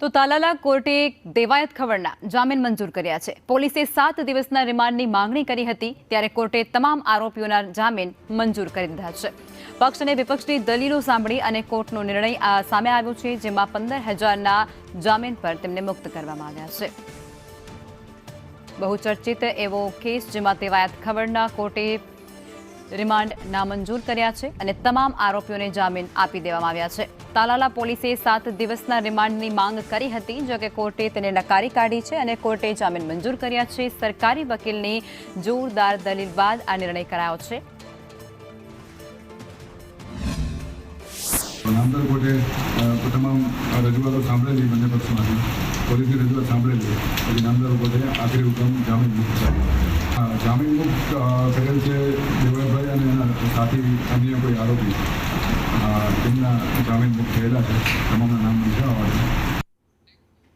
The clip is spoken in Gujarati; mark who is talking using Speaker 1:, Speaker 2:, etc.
Speaker 1: તો તાલાલા કોર્ટે દેવાયત ખવડના જામીન મંજૂર કર્યા છે। પોલીસે 7 દિવસના રિમાન્ડની માંગણી કરી હતી, ત્યારે કોર્ટે તમામ આરોપીઓના જામીન મંજૂર કરી દીધા છે। પક્ષ અને વિપક્ષની દલીલો સાંભળી અને કોર્ટનો નિર્ણય સામે આવ્યો છે, જેમાં 15,000ના જામીન પર તેમને મુક્ત કરવામાં આવ્યા છે। બહુચર્ચિત એવો કેસ જેમાં દેવાયત ખવડના કોર્ટે રિમાન્ડ નામંજૂર કર્યા છે અને તમામ આરોપીઓને જામીન આપી દેવામાં આવ્યા છે। તાલાલા પોલીસે 7 દિવસના રિમાન્ડની માંગ કરી હતી, જો કે કોર્ટે તેને નકારી કાઢી છે અને કોર્ટે જામીન મંજૂર કર્યા છે। સરકારી વકીલની જોરદાર દલીલ બાદ આ નિર્ણય કરાયો છે।
Speaker 2: નામદાર કોર્ટે તમામ રજૂઆતો સાંભળેલી, બંને પક્ષમાંથી પોલીસની રજૂઆત સાંભળેલી, પછી નામદાર કોર્ટે આખરી હુકમ જામીન મુક્ત કર્યો। જામીન મુક્ત કરેલ છે દેવાયતભાઈ અને એના સાથી અન્ય કોઈ આરોપી, તેમના જામીન મુક્ત થયેલા છે। તમામના નામ નીચે આવવા